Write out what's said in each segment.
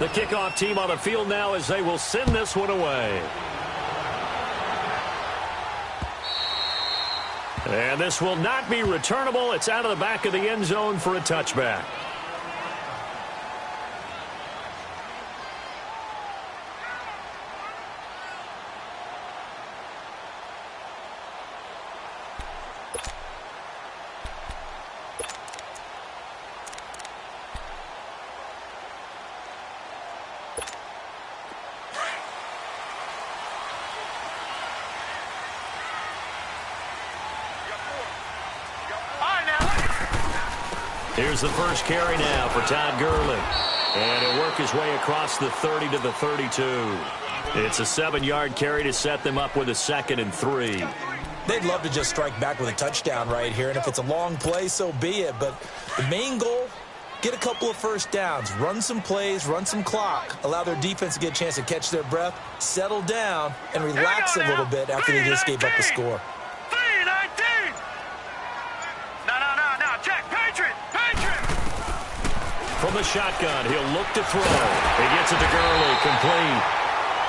The kickoff team on the field now as they will send this one away. And this will not be returnable. It's out of the back of the end zone for a touchback. Here's the first carry now for Todd Gurley. And he'll work his way across the 30 to the 32. It's a 7-yard carry to set them up with a 2nd and 3. They'd love to just strike back with a touchdown right here. And if it's a long play, so be it. But the main goal, get a couple of first downs. Run some plays, run some clock. Allow their defense to get a chance to catch their breath, settle down, and relax a little bit after they just gave up the score. From the shotgun, he'll look to throw. He gets it to Gurley, complete.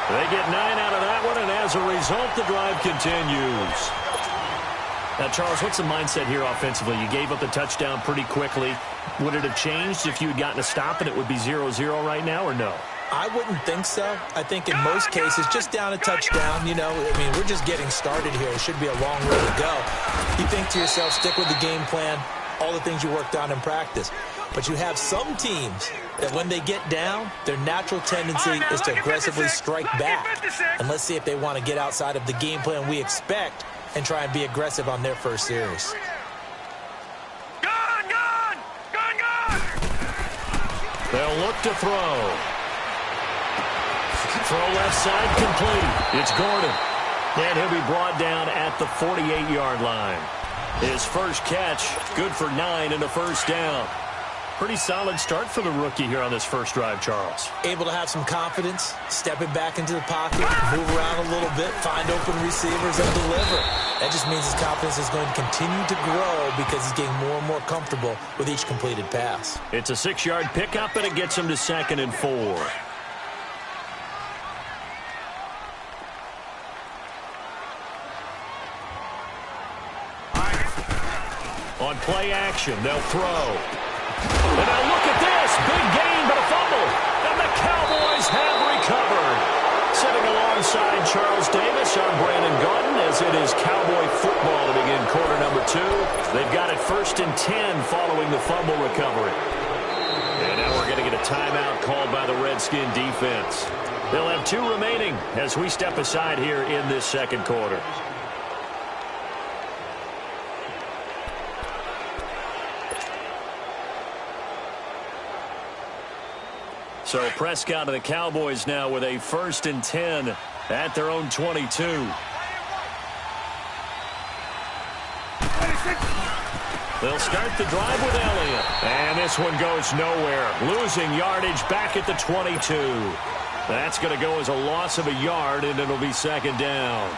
They get 9 out of that one, and as a result, the drive continues. Now, Charles, what's the mindset here offensively? You gave up the touchdown pretty quickly. Would it have changed if you had gotten a stop and it would be 0-0 right now, or no? I wouldn't think so. I think in most cases, just down a touchdown, you know, I mean, we're just getting started here. It should be a long way to go. You think to yourself, stick with the game plan, all the things you worked on in practice. But you have some teams that when they get down, their natural tendency is to aggressively strike back. And let's see if they want to get outside of the game plan we expect and try and be aggressive on their first series. They'll look to throw. Throw left side complete. It's Gordon. And he'll be brought down at the 48-yard line. His first catch, good for 9 and a first down. Pretty solid start for the rookie here on this first drive, Charles. Able to have some confidence, stepping back into the pocket, move around a little bit, find open receivers, and deliver. That just means his confidence is going to continue to grow because he's getting more and more comfortable with each completed pass. It's a 6-yard pickup, and it gets him to 2nd and 4. On play action, they'll throw. And now look at this. Big gain, but a fumble. And the Cowboys have recovered. Sitting alongside Charles Davis, I'm Brandon Gaudin, as it is Cowboy football to begin quarter number 2. They've got it 1st and 10 following the fumble recovery. And now we're going to get a timeout called by the Redskin defense. They'll have 2 remaining as we step aside here in this second quarter. So Prescott and the Cowboys now with a 1st and 10 at their own 22. They'll start the drive with Elliott. And this one goes nowhere. Losing yardage back at the 22. That's going to go as a loss of a yard, and it'll be 2nd down.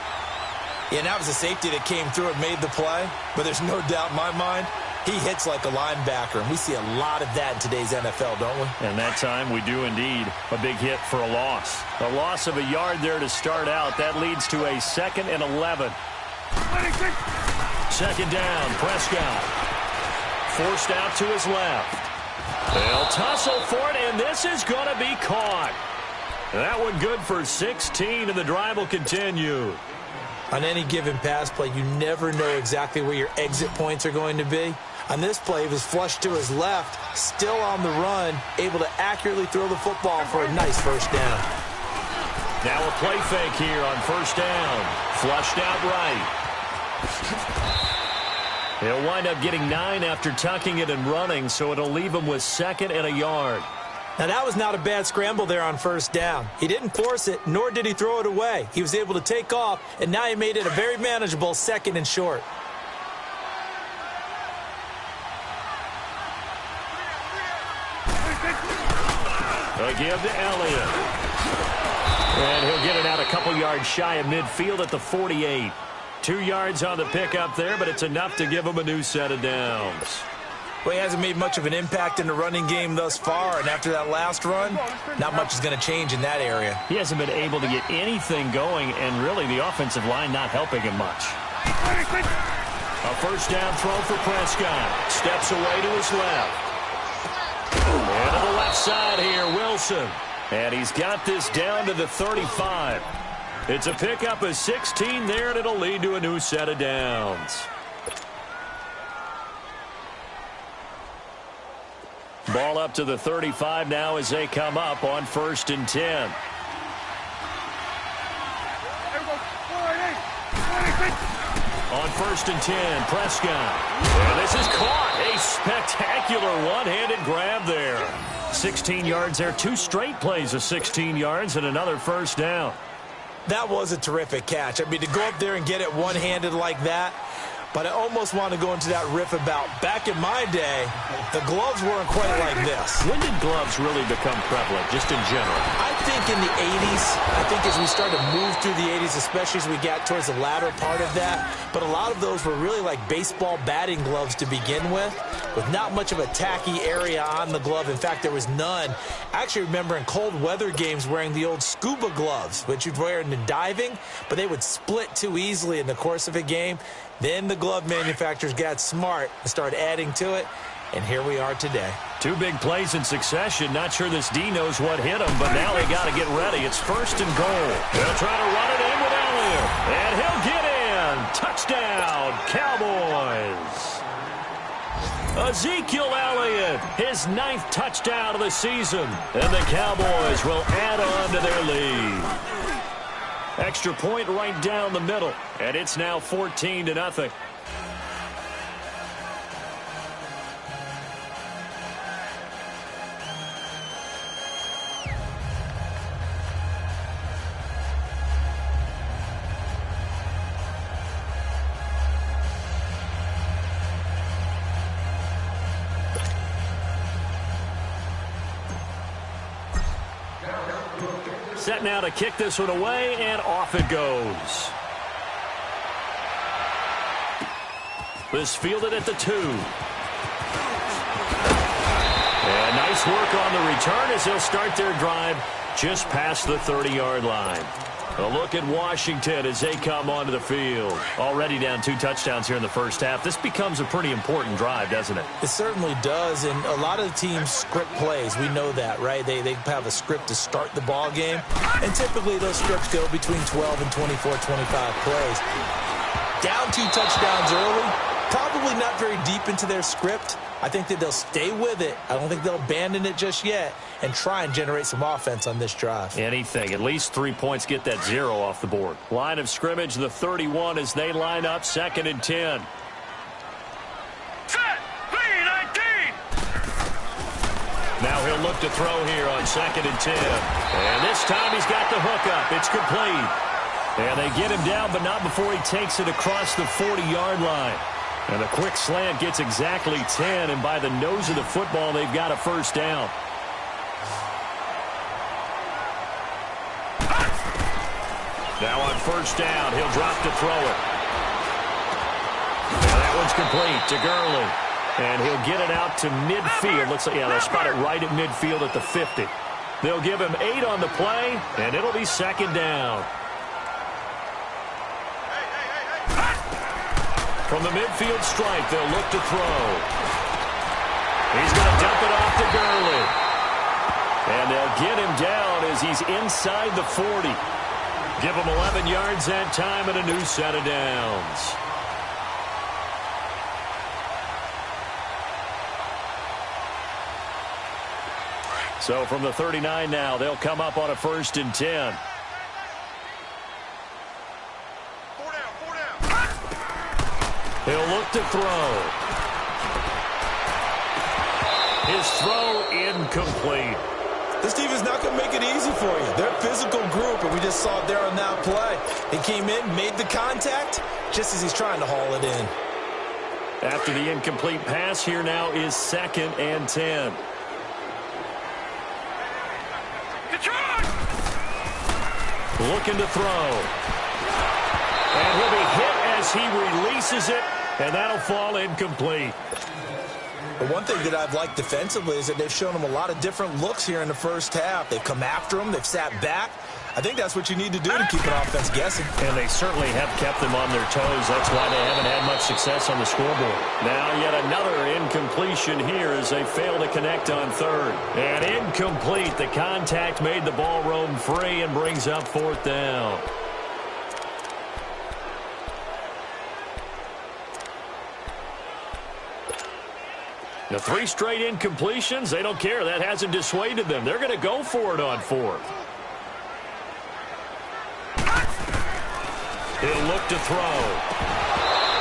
Yeah, that was a safety that came through and made the play. But there's no doubt in my mind, he hits like a linebacker, and we see a lot of that in today's NFL, don't we? And that time we do indeed. A big hit for a loss. A loss of a yard there to start out. That leads to a 2nd and 11. 2nd down, Prescott. Forced out to his left. They'll tussle for it, and this is going to be caught. That one good for 16, and the drive will continue. On any given pass play, you never know exactly where your exit points are going to be. On this play, he was flushed to his left, still on the run, able to accurately throw the football for a nice first down. Now a play fake here on 1st down. Flushed out right. He'll wind up getting 9 after tucking it and running, so it'll leave him with 2nd and a yard. Now, that was not a bad scramble there on 1st down. He didn't force it, nor did he throw it away. He was able to take off, and now he made it a very manageable 2nd and short. They give to Elliott. And he'll get it out a couple yards shy of midfield at the 48. 2 yards on the pickup there, but it's enough to give him a new set of downs. Well, he hasn't made much of an impact in the running game thus far, and after that last run, not much is going to change in that area. He hasn't been able to get anything going, and really the offensive line not helping him much. A first down throw for Prescott. Steps away to his left. And to the left side here, Wilson. And he's got this down to the 35. It's a pickup of 16 there, and it'll lead to a new set of downs. Ball up to the 35 now as they come up on 1st and 10. On 1st and 10, Prescott. And this is caught. A spectacular one-handed grab there. 16 yards there. 2 straight plays of 16 yards and another first down. That was a terrific catch. I mean, to go up there and get it one-handed like that, but I almost want to go into that riff about back in my day, the gloves weren't quite like this. When did gloves really become prevalent, just in general? I think in the 80s. I think as we started to move through the 80s, especially as we got towards the latter part of that. But a lot of those were really like baseball batting gloves to begin with not much of a tacky area on the glove. In fact, there was none. I actually remember in cold weather games wearing the old scuba gloves, which you'd wear in the diving, but they would split too easily in the course of a game. Then the glove manufacturers got smart and started adding to it, and here we are today. 2 big plays in succession. Not sure this D knows what hit him, but now they got to get ready. It's 1st and goal. They'll try to run it in with Elliott, and he'll get in. Touchdown, Cowboys. Ezekiel Elliott, his 9th touchdown of the season, and the Cowboys will add on to their lead. Extra point right down the middle, and it's now 14-0. Set now to kick this one away, and off it goes. This fielded at the 2. And nice work on the return as they'll start their drive just past the 30-yard line. A look at Washington as they come onto the field. Already down 2 touchdowns here in the first half. This becomes a pretty important drive, doesn't it? It certainly does, and a lot of the teams script plays. We know that, right? They have a script to start the ball game, and typically those scripts go between 12 and 24, 25 plays. Down 2 touchdowns early, probably not very deep into their script. I think that they'll stay with it. I don't think they'll abandon it just yet and try and generate some offense on this drive. Anything. At least 3 points, get that 0 off the board. Line of scrimmage, the 31 as they line up 2nd and 10. Set, B-19. Now he'll look to throw here on 2nd and 10. And this time he's got the hook up. It's complete. And they get him down, but not before he takes it across the 40-yard line. And a quick slant gets exactly 10, and by the nose of the football, they've got a first down. Now on first down, he'll drop to throw it. And that one's complete to Gurley. And he'll get it out to midfield. Looks like, yeah, they'll spot it right at midfield at the 50. They'll give him 8 on the play, and it'll be 2nd down. From the midfield stripe, they'll look to throw. He's going to dump it off to Gurley. And they'll get him down as he's inside the 40. Give him 11 yards that time and a new set of downs. So from the 39 now, they'll come up on a 1st and 10. He'll look to throw. His throw incomplete. This team is not going to make it easy for you. They're a physical group, and we just saw it there on that play. He came in, made the contact, just as he's trying to haul it in. After the incomplete pass, here now is 2nd and 10. Looking to throw. And he'll be hit as he releases it, and that'll fall incomplete. The one thing that I've liked defensively is that they've shown him a lot of different looks here in the first half. They've come after him. They've sat back. I think that's what you need to do to keep an offense guessing. And they certainly have kept them on their toes. That's why they haven't had much success on the scoreboard. Now yet another incompletion here as they fail to connect on third. And incomplete. The contact made the ball roam free and brings up fourth down. The 3 straight incompletions, they don't care. That hasn't dissuaded them. They're going to go for it on fourth. He'll look to throw.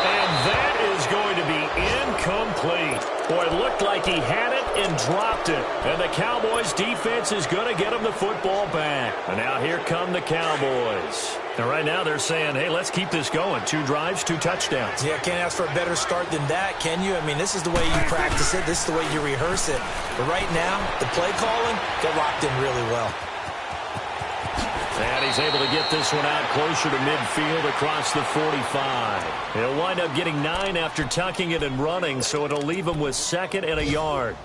And that is going to be incomplete. Boy, it looked like he had it and dropped it. And the Cowboys' defense is going to get him the football back. And now here come the Cowboys. And right now they're saying, hey, let's keep this going. 2 drives, 2 touchdowns. Yeah, can't ask for a better start than that, can you? I mean, this is the way you practice it. This is the way you rehearse it. But right now, the play calling, they're locked in really well. And he's able to get this one out closer to midfield across the 45. He'll wind up getting 9 after tucking it and running, so it'll leave him with 2nd and a yard.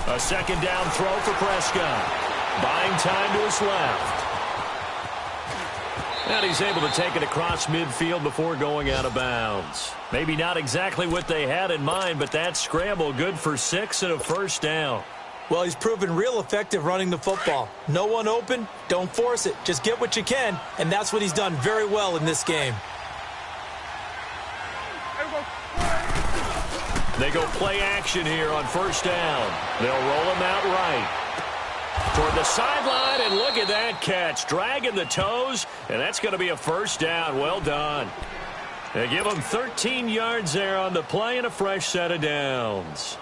A 2nd down throw for Prescott. Buying time to his left. And he's able to take it across midfield before going out of bounds. Maybe not exactly what they had in mind, but that scramble good for 6 and a first down. Well, he's proven real effective running the football. No one open, don't force it. Just get what you can, and that's what he's done very well in this game. They go play action here on first down. They'll roll him out right. Toward the sideline, and look at that catch. Dragging the toes, and that's going to be a first down. Well done. They give him 13 yards there on the play and a fresh set of downs.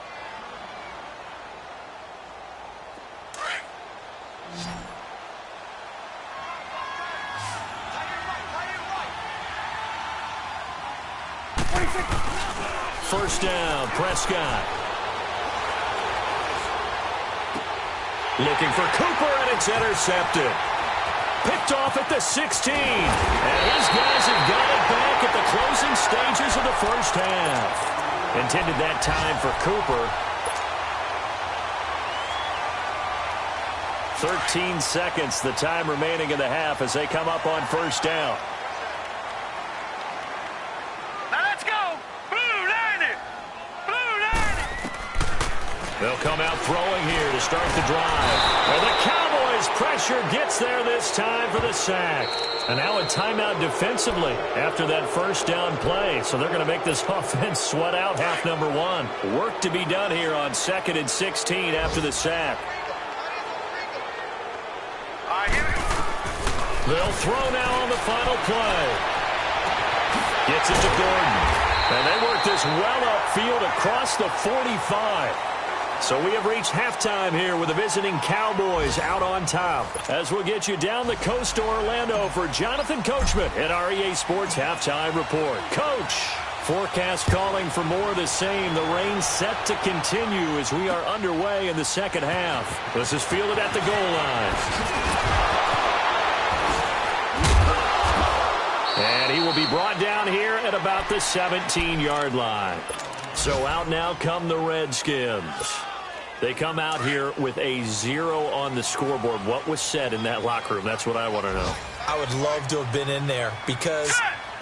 First down, Prescott. Looking for Cooper, and it's intercepted. Picked off at the 16. And his guys have got it back at the closing stages of the first half. Intended that time for Cooper. 13 seconds, the time remaining in the half as they come up on first down. They'll come out throwing here to start the drive. And the Cowboys' pressure gets there this time for the sack. And now a timeout defensively after that first down play. So they're going to make this offense sweat out half number 1. Work to be done here on 2nd and 16 after the sack. They'll throw now on the final play. Gets it to Gordon. And they work this well upfield across the 45. So we have reached halftime here with the visiting Cowboys out on top. As we'll get you down the coast to Orlando for Jonathan Coachman at our EA Sports Halftime Report. Coach, forecast calling for more of the same. The rain set to continue as we are underway in the second half. This is fielded at the goal line. And he will be brought down here at about the 17-yard line. So out now come the Redskins. They come out here with a 0 on the scoreboard. What was said in that locker room? That's what I want to know. I would love to have been in there because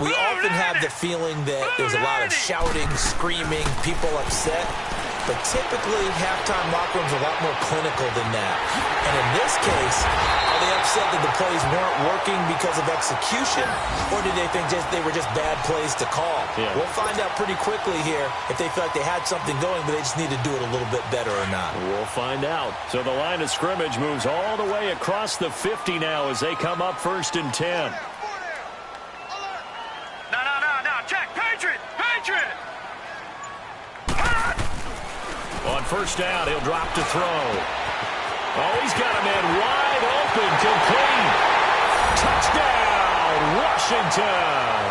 we often have the feeling that there's a lot of shouting, screaming, people upset. But typically, halftime locker rooms are a lot more clinical than that. And in this case, are they upset that the plays weren't working because of execution, or did they think they were just bad plays to call? Yeah. We'll find out pretty quickly here if they feel like they had something going, but they just need to do it a little bit better or not. We'll find out. So the line of scrimmage moves all the way across the 50 now as they come up 1st and 10. No, check, Patriot! On first down, he'll drop to throw. Oh, he's got a man wide open, complete. Touchdown, Washington.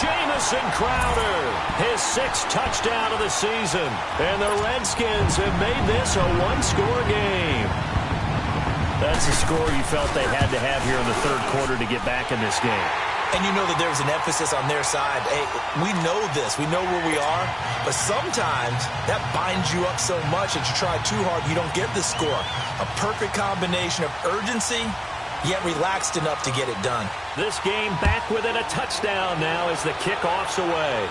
Jamison Crowder, his 6th touchdown of the season. And the Redskins have made this a one-score game. That's a score you felt they had to have here in the third quarter to get back in this game. And you know that there's an emphasis on their side. Hey, we know this. We know where we are. But sometimes that binds you up so much that you try too hard, you don't get the score. A perfect combination of urgency, yet relaxed enough to get it done. This game back within a touchdown now as the kickoff's away.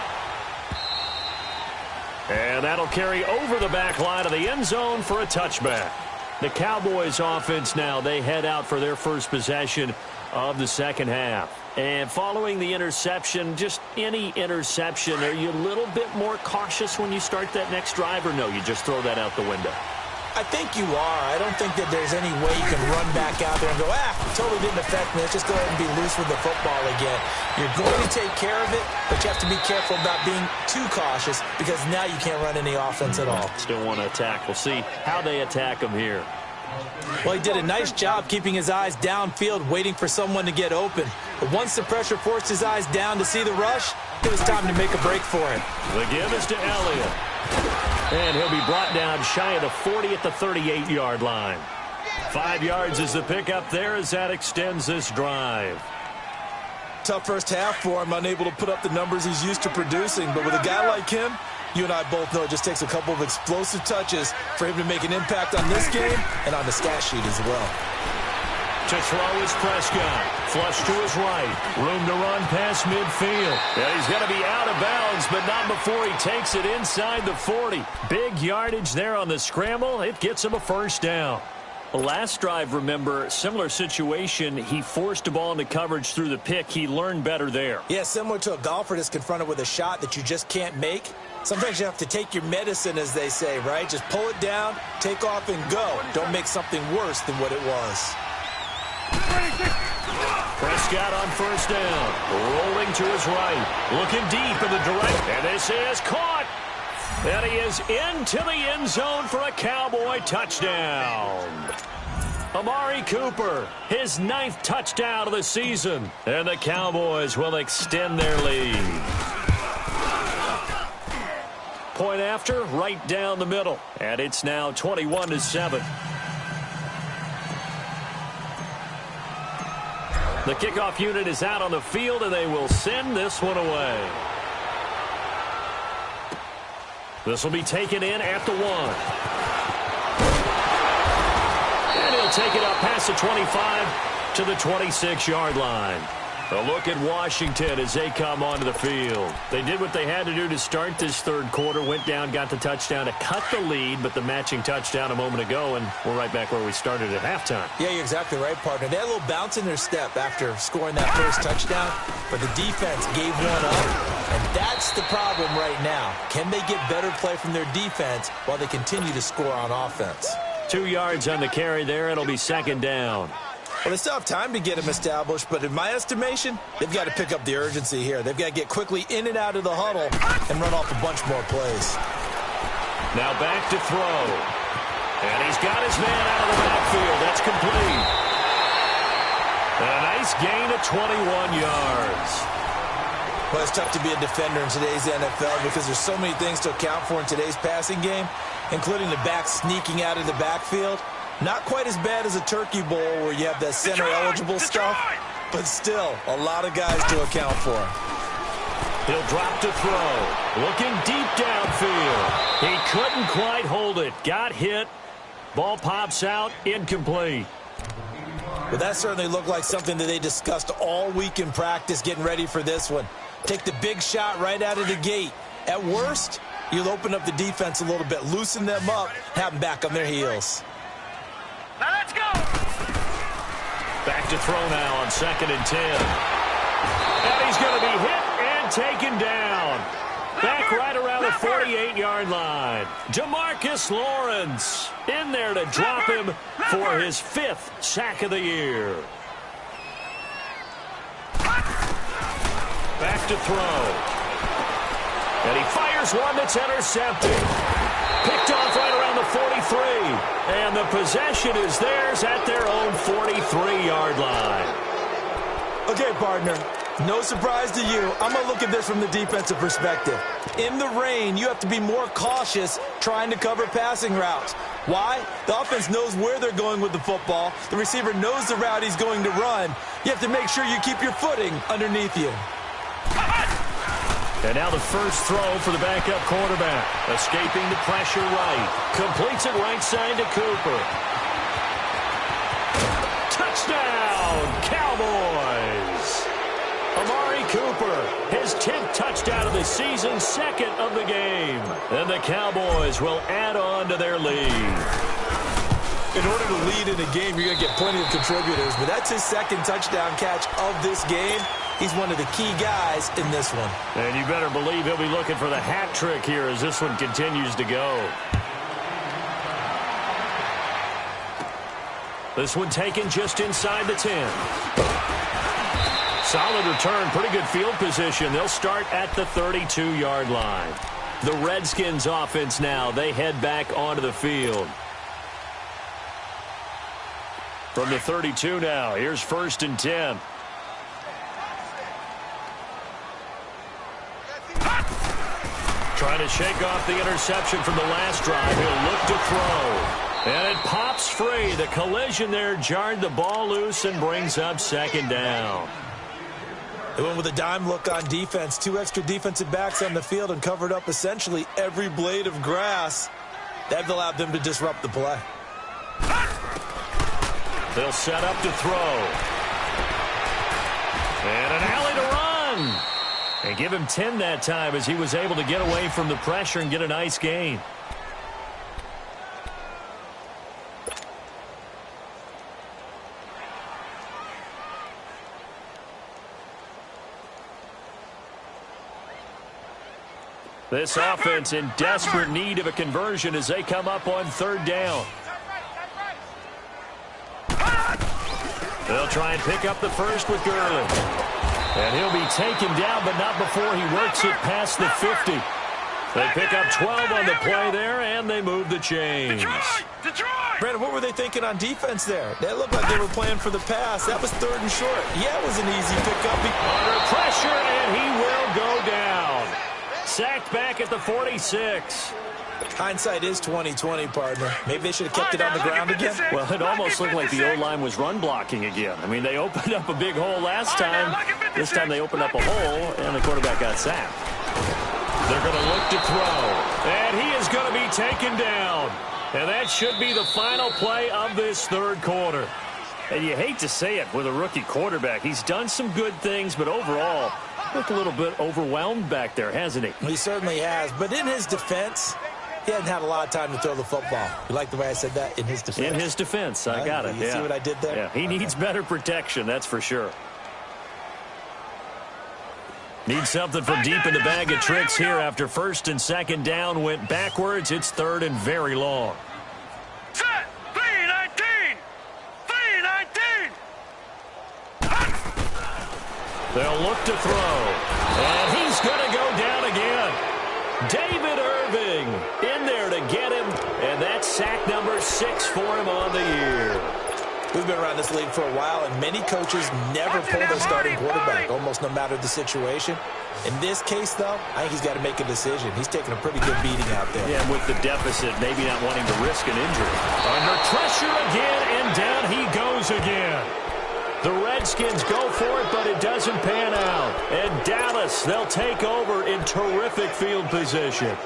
And that'll carry over the back line of the end zone for a touchback. The Cowboys offense now, they head out for their first possession of the second half. And following the interception, just any interception, are you a little bit more cautious when you start that next drive, or no, you just throw that out the window? I think you are. I don't think that there's any way you can run back out there and go, totally didn't affect me. Let's just go ahead and be loose with the football again. You're going to take care of it, but you have to be careful about being too cautious because now you can't run any offense at all. Still want to attack. We'll see how they attack him here. Well, he did a nice job keeping his eyes downfield, waiting for someone to get open. But once the pressure forced his eyes down to see the rush, it was time to make a break for it. The give is to Elliott. And he'll be brought down shy of the 40 at the 38-yard line. 5 yards is the pickup there as that extends this drive. Tough first half for him, unable to put up the numbers he's used to producing. But with a guy like him, you and I both know it just takes a couple of explosive touches for him to make an impact on this game and on the stat sheet as well. To throw is Prescott. Flush to his right. Room to run past midfield. And he's going to be out of bounds, but not before he takes it inside the 40. Big yardage there on the scramble. It gets him a first down. The last drive, remember, similar situation. He forced a ball into coverage through the pick. He learned better there. Yeah, similar to a golfer that's confronted with a shot that you just can't make. Sometimes you have to take your medicine, as they say, right? Just pull it down, take off, and go. Don't make something worse than what it was. Prescott on first down. Rolling to his right. Looking deep in the direct. And this is caught. And he is into the end zone for a Cowboy touchdown. Amari Cooper, his 9th touchdown of the season. And the Cowboys will extend their lead. Point after, right down the middle. And it's now 21-7. The kickoff unit is out on the field, and they will send this one away. This will be taken in at the 1. And he'll take it up past the 25 to the 26-yard line. A look at Washington as they come onto the field. They did what they had to do to start this third quarter, went down, got the touchdown to cut the lead, but the matching touchdown a moment ago, and we're right back where we started at halftime. Yeah, you're exactly right, partner. They had a little bounce in their step after scoring that first touchdown, but the defense gave one up, and that's the problem right now. Can they get better play from their defense while they continue to score on offense? 2 yards on the carry there. It'll be second down. Well, they still have time to get him established, but in my estimation, they've got to pick up the urgency here. They've got to get quickly in and out of the huddle and run off a bunch more plays. Now back to throw. And he's got his man out of the backfield. That's complete. And a nice gain of 21 yards. Well, it's tough to be a defender in today's NFL because there's so many things to account for in today's passing game, including the back sneaking out of the backfield. Not quite as bad as a Turkey Bowl where you have that center-eligible stuff, but still a lot of guys to account for. He'll drop to throw. Looking deep downfield. He couldn't quite hold it. Got hit. Ball pops out. Incomplete. Well, that certainly looked like something that they discussed all week in practice getting ready for this one. Take the big shot right out of the gate. At worst, you'll open up the defense a little bit, loosen them up, have them back on their heels. Now let's go. Back to throw now on 2nd and 10. And he's going to be hit and taken down. Back right around the 48-yard line. Demarcus Lawrence in there to drop him for his 5th sack of the year. Back to throw. And he fires one that's intercepted. Picked off right around the 43. And the possession is theirs at their own 43-yard line. Okay, partner. No surprise to you. I'm going to look at this from the defensive perspective. In the rain, you have to be more cautious trying to cover passing routes. Why? The offense knows where they're going with the football. The receiver knows the route he's going to run. You have to make sure you keep your footing underneath you. And now the first throw for the backup quarterback. Escaping the pressure right. Completes it right side to Cooper. Touchdown, Cowboys! Amari Cooper, his 10th touchdown of the season, second of the game. And the Cowboys will add on to their lead. In order to lead in a game, you're going to get plenty of contributors, but that's his second touchdown catch of this game. He's one of the key guys in this one. And you better believe he'll be looking for the hat trick here as this one continues to go. This one taken just inside the 10. Solid return, pretty good field position. They'll start at the 32-yard line. The Redskins offense now, they head back onto the field. From the 32 now, here's 1st and 10. Trying to shake off the interception from the last drive. He'll look to throw. And it pops free. The collision there jarred the ball loose and brings up 2nd down. They went with a dime look on defense. 2 extra defensive backs on the field and covered up essentially every blade of grass. That allowed them to disrupt the play. They'll set up to throw. And an alley to run. And give him 10 that time as he was able to get away from the pressure and get a nice gain. This offense in desperate need of a conversion as they come up on 3rd down. They'll try and pick up the first with Gurley. And he'll be taken down, but not before he works it past the 50. They pick up 12 on the play there, and they move the chains. Detroit! Brandon, what were they thinking on defense there? That looked like they were playing for the pass. That was 3rd and short. Yeah, it was an easy pickup. Under pressure, and he will go down. Sacked back at the 46. Hindsight is 20/20, partner. Maybe they should have kept it on the ground again. Well, it almost looked like the O-line was run blocking again. I mean, they opened up a big hole last time. This time they opened up a hole, and the quarterback got sacked. They're going to look to throw. And he is going to be taken down. And that should be the final play of this 3rd quarter. And you hate to say it with a rookie quarterback. He's done some good things, but overall, looked a little bit overwhelmed back there, hasn't he? He certainly has. But in his defense, he hasn't had a lot of time to throw the football. You like the way I said that? In his defense. In his defense. I got it. You see what I did there? Yeah, he needs better protection, that's for sure. Needs something from deep in the bag of tricks here after 1st and 2nd down went backwards. It's 3rd and very long. Set! 3-19! 3-19! They'll look to throw. And he's going to go down again. David Irving in there to get him. And that's sack number 6 for him on the year. We've been around this league for a while, and many coaches never pull their starting quarterback, almost no matter the situation. In this case, though, I think he's got to make a decision. He's taking a pretty good beating out there. Yeah, with the deficit, maybe not wanting to risk an injury. Under pressure again, and down he goes again. The Redskins go for it, but it doesn't pan out. And Dallas, they'll take over in terrific field position.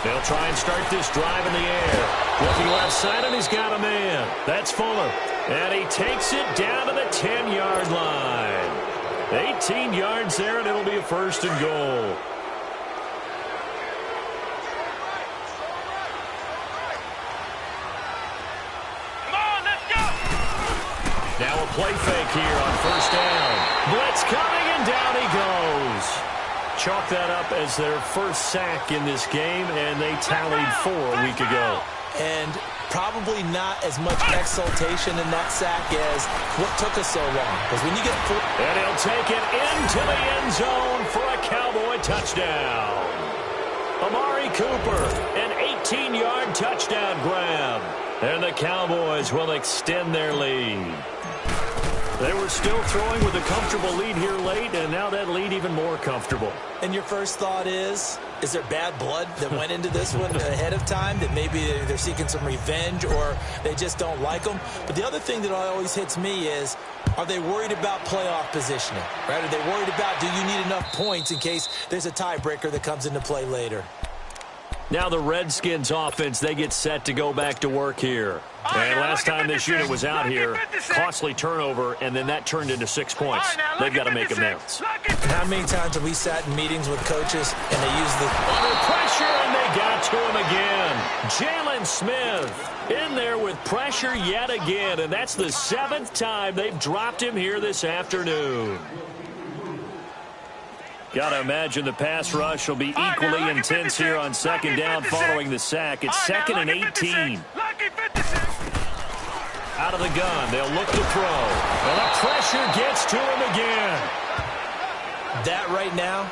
They'll try and start this drive in the air. Looking left side, and he's got a man. That's Fuller. And he takes it down to the 10-yard line. 18 yards there, and it'll be a 1st and goal. Come on, let's go! Now a play fake here on 1st down. Blitz coming, and down he goes. Chalk that up as their first sack in this game, and they tallied 4 a week ago. And Probably not as much exultation in that sack as what took us so long. Because when you get... And he'll take it into the end zone for a Cowboy touchdown. Amari Cooper, an 18-yard touchdown grab. And the Cowboys will extend their lead. They were still throwing with a comfortable lead here late, and now that lead even more comfortable. And your first thought is there bad blood that went into this one ahead of time, that maybe they're seeking some revenge or they just don't like them? But the other thing that always hits me is, are they worried about playoff positioning? Right? Are they worried about, do you need enough points in case there's a tiebreaker that comes into play later? Now the Redskins offense, they get set to go back to work here. And last time this unit was out here, costly turnover, and then that turned into 6 points. They've got to make amends. And how many times have we sat in meetings with coaches and they use the... Under pressure, and they got to him again. Jalen Smith in there with pressure yet again, and that's the 7th time they've dropped him here this afternoon. Got to imagine the pass rush will be equally intense here on second down following the sack. It's 2nd and 18. Out of the gun, they'll look to throw. And the pressure gets to him again. That right now,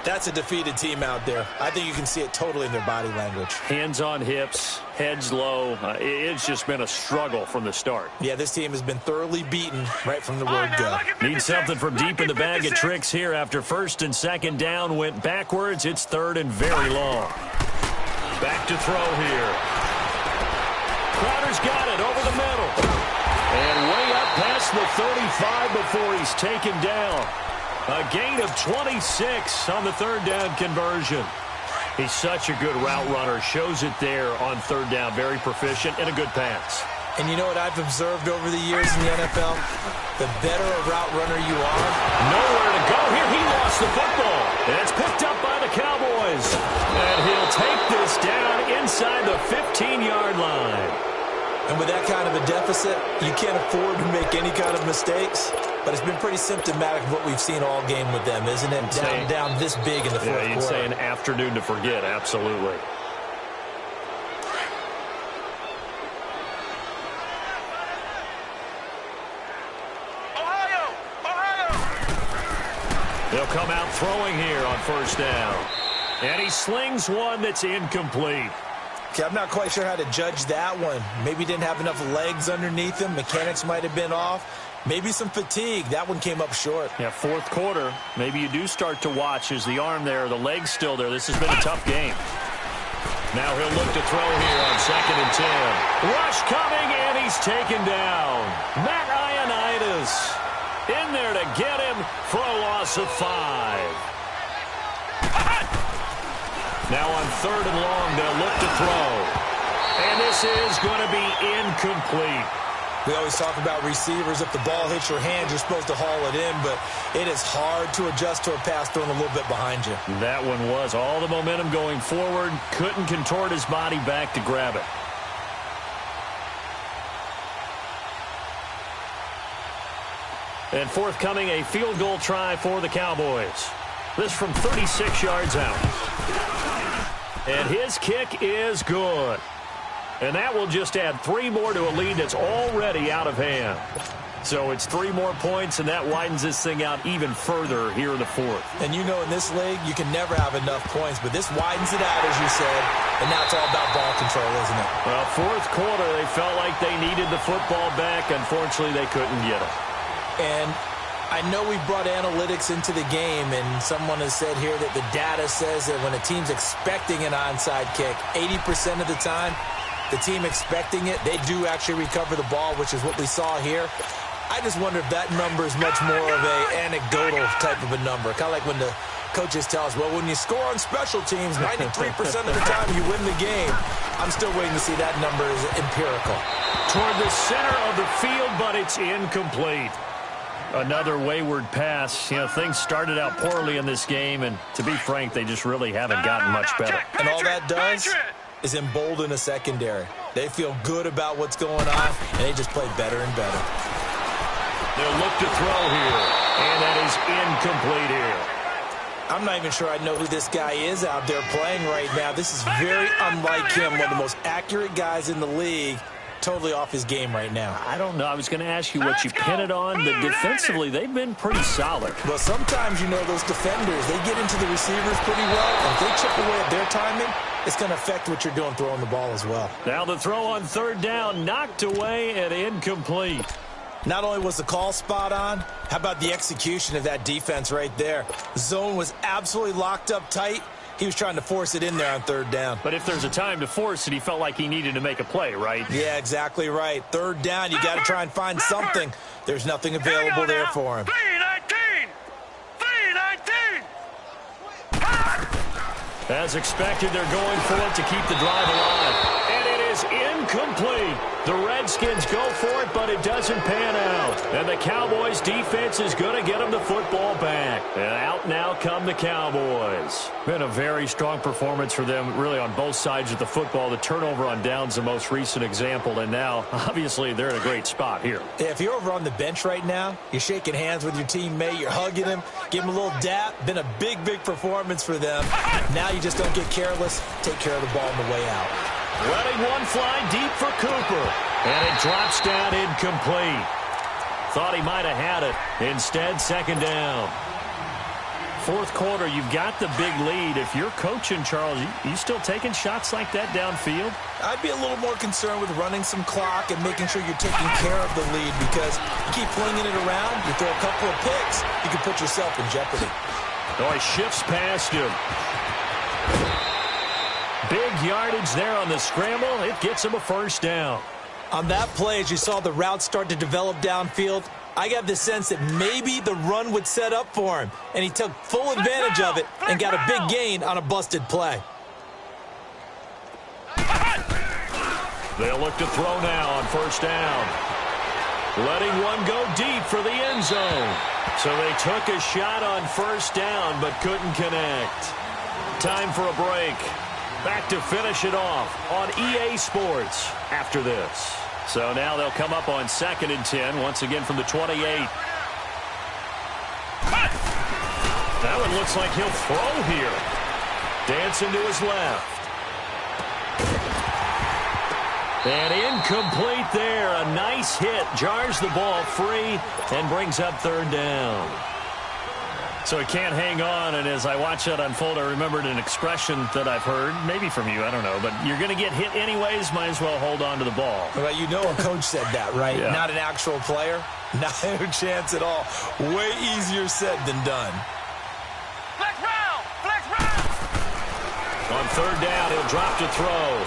that's a defeated team out there. I think you can see it totally in their body language. Hands on hips, heads low. It's just been a struggle from the start. Yeah, this team has been thoroughly beaten right from the word go. Need something from deep in the bag of tricks here after 1st and 2nd down went backwards. It's 3rd and very long. Back to throw here. Crowder's got it over the middle. And way up past the 35 before he's taken down. A gain of 26 on the 3rd down conversion. He's such a good route runner. Shows it there on 3rd down. Very proficient and a good pass. And you know what I've observed over the years in the NFL? The better a route runner you are. Nowhere to go here. He lost the football. And it's picked up by the Cowboys. And he'll take this down inside the 15-yard line. And with that kind of a deficit, you can't afford to make any kind of mistakes. But it's been pretty symptomatic of what we've seen all game with them, isn't it? Down this big in the fourth quarter. Yeah, you'd say an afternoon to forget, absolutely. Ohio! They'll come out throwing here on 1st down. And he slings one that's incomplete. Okay, I'm not quite sure how to judge that one. Maybe didn't have enough legs underneath him. Mechanics might have been off. Maybe some fatigue. That one came up short. Yeah, 4th quarter. Maybe you do start to watch as the arm there, the leg's still there. This has been a tough game. Now he'll look to throw here on 2nd and 10. Rush coming, and he's taken down. Matt Ioannidis in there to get him for a loss of 5. Now on 3rd and long, they'll look to throw. And this is going to be incomplete. We always talk about receivers. If the ball hits your hand, you're supposed to haul it in, but it is hard to adjust to a pass thrown a little bit behind you. That one was all the momentum going forward. Couldn't contort his body back to grab it. And forthcoming, a field goal try for the Cowboys. This from 36 yards out. And his kick is good. And that will just add 3 more to a lead that's already out of hand. So it's 3 more points, and that widens this thing out even further here in the 4th. And you know in this league, you can never have enough points, but this widens it out, as you said, and now it's all about ball control, isn't it? Well, 4th quarter, they felt like they needed the football back. Unfortunately, they couldn't get it. And I know we brought analytics into the game, and someone has said here that the data says that when a team's expecting an onside kick, 80% of the time, the team expecting it, they do actually recover the ball, which is what we saw here. I just wonder if that number is much more of a anecdotal type of a number. Kind of like when the coaches tell us, well, when you score on special teams, 93% of the time you win the game. I'm still waiting to see that number is empirical. Toward the center of the field, but it's incomplete. Another wayward pass. You know, things started out poorly in this game, and to be frank, they just really haven't gotten much better. And all that does is embolden a secondary. They feel good about what's going on, and they just play better and better. They'll look to throw here, and that is incomplete here. I'm not even sure I know who this guy is out there playing right now. This is very unlike him, one of the most accurate guys in the league. Totally off his game right now. I don't know. I was going to ask you what you pin it on, but defensively, they've been pretty solid. Well, sometimes, you know, those defenders, they get into the receivers pretty well. And if they chip away at their timing, it's going to affect what you're doing throwing the ball as well. Now the throw on third down, knocked away and incomplete. Not only was the call spot on, how about the execution of that defense right there? The zone was absolutely locked up tight. He was trying to force it in there on third down. But if there's a time to force it, he felt like he needed to make a play, right? Yeah, exactly right. Third down, you got to try and find something. There's nothing available there for him. 3-19. As expected, they're going for it to keep the drive alive. And it is incomplete. The Redskins go for it, but it doesn't pan out. And the Cowboys' defense is going to get them the football back. And out now come the Cowboys. Been a very strong performance for them, really, on both sides of the football. The turnover on downs, the most recent example. And now, obviously, they're in a great spot here. Yeah, if you're over on the bench right now, you're shaking hands with your teammate, you're hugging him, give him a little dap. Been a big, big performance for them. Now you just don't get careless. Take care of the ball on the way out. Letting one fly deep for Cooper. And it drops down incomplete. Thought he might have had it. Instead, second down. Fourth quarter, you've got the big lead. If you're coaching, Charles, you still taking shots like that downfield? I'd be a little more concerned with running some clock and making sure you're taking care of the lead, because you keep flinging it around, you throw a couple of picks, you can put yourself in jeopardy. Oh, he shifts past him. Big yardage there on the scramble. It gets him a first down. On that play, as you saw the route start to develop downfield, I got the sense that maybe the run would set up for him, and he took full advantage of it and got a big gain on a busted play. They'll look to throw now on first down. Letting one go deep for the end zone. So they took a shot on first down but couldn't connect. Time for a break. Back to finish it off on EA Sports after this. So now they'll come up on 2nd and 10, once again from the 28. That one looks like he'll throw here. Dancing to his left. And incomplete there. A nice hit. Jars the ball free and brings up third down. So he can't hang on, and as I watch that unfold, I remembered an expression that I've heard, maybe from you, I don't know, but you're going to get hit anyways, might as well hold on to the ball. Well, you know a coach said that, right? Yeah. Not an actual player. Not a chance at all. Way easier said than done. Flex round! Flex round! On third down, he'll drop to throw.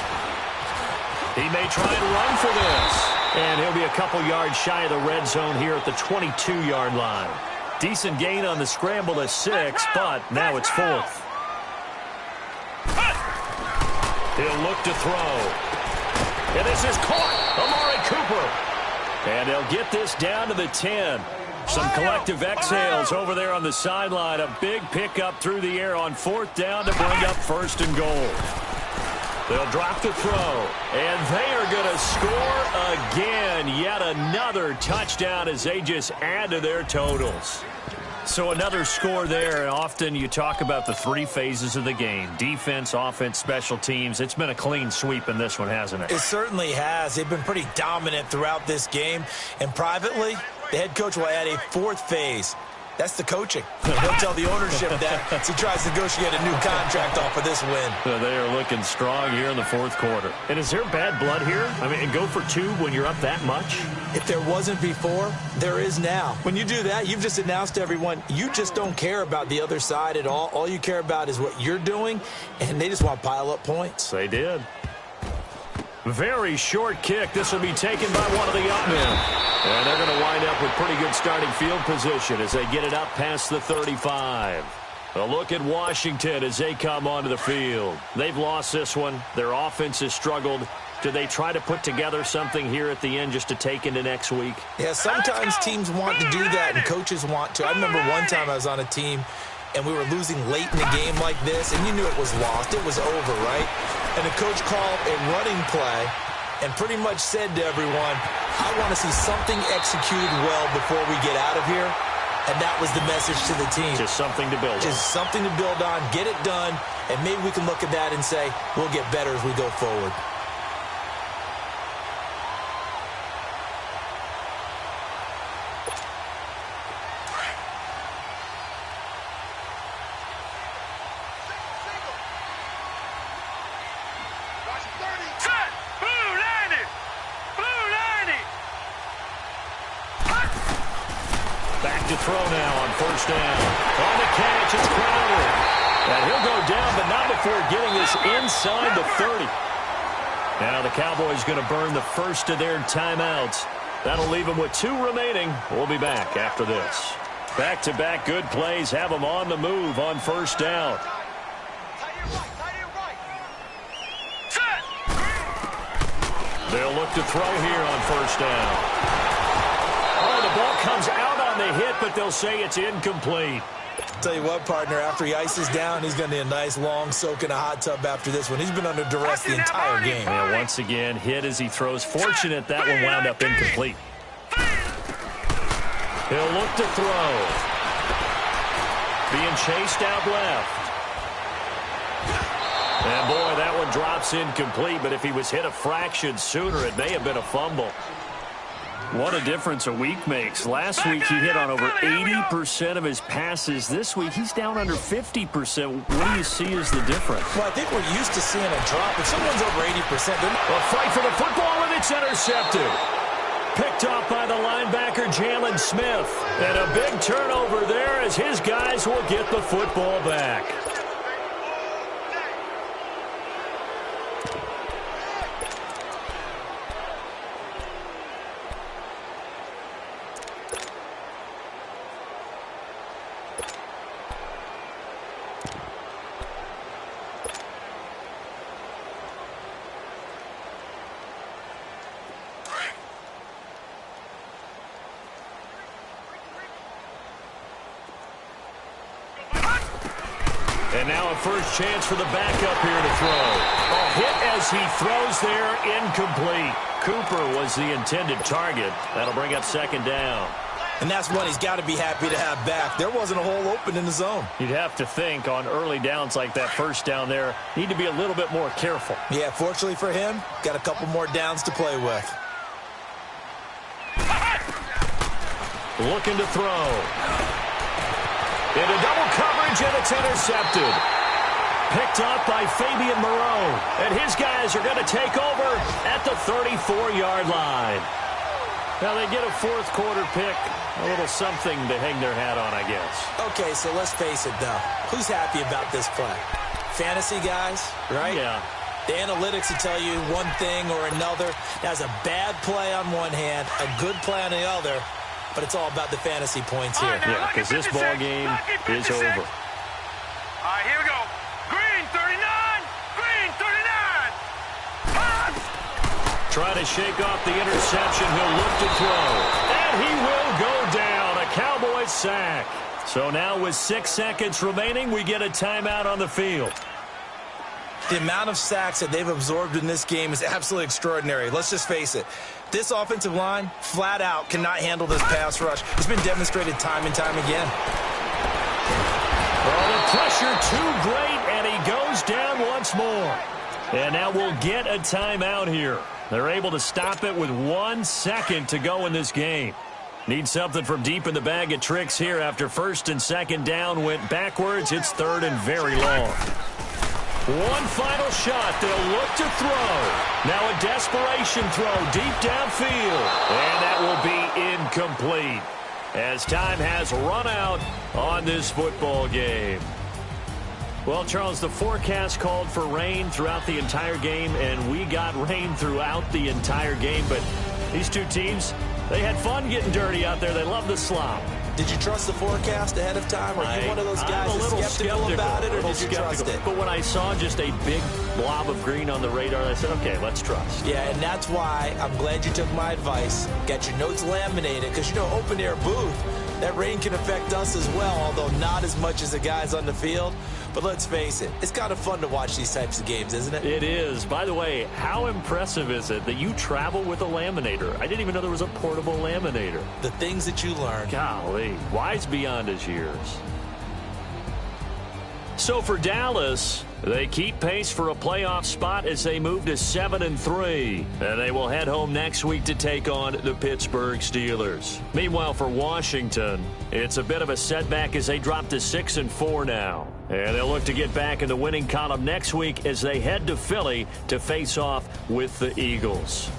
He may try and run for this. And he'll be a couple yards shy of the red zone here at the 22-yard line. Decent gain on the scramble to 6, but now it's 4th. He'll look to throw. And this is caught. Amari Cooper. And they'll get this down to the 10. Some collective exhales over there on the sideline. A big pickup through the air on 4th down to bring up 1st and goal. They'll drop the throw, and they are going to score again. Yet another touchdown as they just add to their totals. So another score there, and often you talk about the 3 phases of the game. Defense, offense, special teams. It's been a clean sweep in this one, hasn't it? It certainly has. They've been pretty dominant throughout this game. And privately, the head coach will add a 4th phase. That's the coaching. He'll tell the ownership that as he tries to negotiate a new contract off of this win. So they are looking strong here in the 4th quarter. And is there bad blood here? I mean, and go for 2 when you're up that much? If there wasn't before, there is now. When you do that, you've just announced to everyone, you just don't care about the other side at all. All you care about is what you're doing, and they just want to pile up points. They did. Very short kick. This will be taken by one of the up men. And they're going to wind up with pretty good starting field position as they get it up past the 35. A look at Washington as they come onto the field. They've lost this one. Their offense has struggled. Do they try to put together something here at the end just to take into next week? Yeah, sometimes teams want to do that and coaches want to. I remember one time I was on a team and we were losing late in the game like this, and you knew it was lost. It was over, right? And the coach called a running play and pretty much said to everyone, I want to see something executed well before we get out of here. And that was the message to the team. Just something to build on. Just something to build on, get it done, and maybe we can look at that and say, we'll get better as we go forward. Back to throw now on first down. On the catch, it's Crowder. And he'll go down, but not before getting this inside the 30. Now the Cowboys going to burn the first of their timeouts. That'll leave them with 2 remaining. We'll be back after this. Back-to-back good plays have them on the move on first down. They'll look to throw here on first down. Oh, the ball comes out on the hit, but they'll say it's incomplete. Tell you what, partner, after he ices down, he's going to need a nice long soak in a hot tub after this one. He's been under duress the entire game. And once again, hit as he throws. Fortunate that one wound up incomplete. He'll look to throw. Being chased out left. And boy, that one drops incomplete, but if he was hit a fraction sooner, it may have been a fumble. What a difference a week makes. Last week he hit on over 80% of his passes. This week he's down under 50%. What do you see as the difference? Well, I think we're used to seeing a drop. If someone's over 80%, they're not. A fight for the football, and it's intercepted. Picked off by the linebacker, Jalen Smith. And a big turnover there as his guys will get the football back. And now a first chance for the backup here to throw. A hit as he throws there, incomplete. Cooper was the intended target. That'll bring up second down. And that's one he's got to be happy to have back. There wasn't a hole open in the zone. You'd have to think on early downs like that first down there, need to be a little bit more careful. Yeah, fortunately for him, got a couple more downs to play with. Looking to throw. Into double coverage, and it's intercepted. Picked up by Fabian Moreau. And his guys are going to take over at the 34-yard line. Now they get a fourth quarter pick. A little something to hang their hat on, I guess. Okay, so let's face it, though. Who's happy about this play? Fantasy guys, right? Yeah. The analytics will tell you one thing or another. That's a bad play on one hand, a good play on the other. But it's all about the fantasy points here. Yeah, because this ball game is over. All right, here we go. Green 39. Green 39. Pass. Trying to shake off the interception. He'll look to throw. And he will go down. A Cowboys sack. So now with 6 seconds remaining, we get a timeout on the field. The amount of sacks that they've absorbed in this game is absolutely extraordinary. Let's just face it. This offensive line, flat out, cannot handle this pass rush. It's been demonstrated time and time again. Well, the pressure too great, and he goes down once more. And now we'll get a timeout here. They're able to stop it with 1 second to go in this game. Need something from deep in the bag of tricks here after first and second down went backwards. It's third and very long. One final shot. They'll look to throw. Now a desperation throw deep downfield. And that will be incomplete as time has run out on this football game. Well, Charles, the forecast called for rain throughout the entire game, and we got rain throughout the entire game. But these two teams, they had fun getting dirty out there. They love the slop. Did you trust the forecast ahead of time? Are you one of those guys I'm a little skeptical about it, or did you trust it? But when I saw just a big blob of green on the radar, I said, okay, let's trust. Yeah, and that's why I'm glad you took my advice. Got your notes laminated, because, you know, open-air booth, That rain can affect us as well, although not as much as the guys on the field. But let's face it, it's kind of fun to watch these types of games, isn't it? It is. By the way, how impressive is it that you travel with a laminator? I didn't even know there was a portable laminator. The things that you learn. Golly, wise beyond his years. So for Dallas, they keep pace for a playoff spot as they move to 7-3. And they will head home next week to take on the Pittsburgh Steelers. Meanwhile, for Washington, it's a bit of a setback as they drop to 6-4 now. And they'll look to get back in the winning column next week as they head to Philly to face off with the Eagles.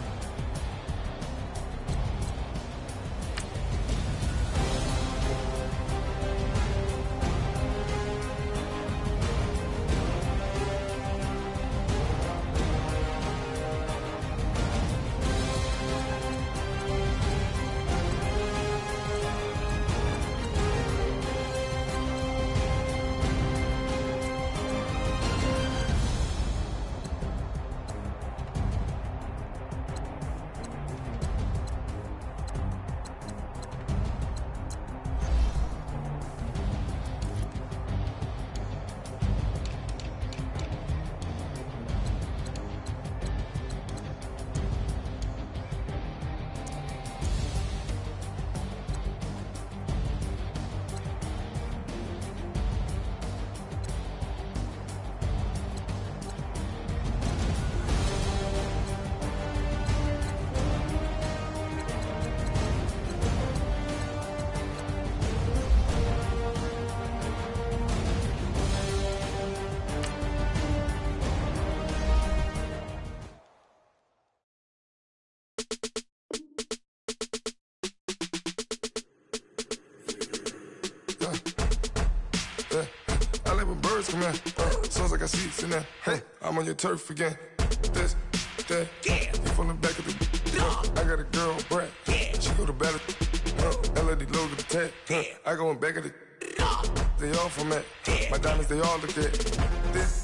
Come here, as soon as I got seats in there, hey, I'm on your turf again. This, that, yeah. You from the back of the, I got a girl, Brett, yeah. She go to battle, LED logo the tag, yeah. I go in back of the, they all from that, yeah. My diamonds they all look at this.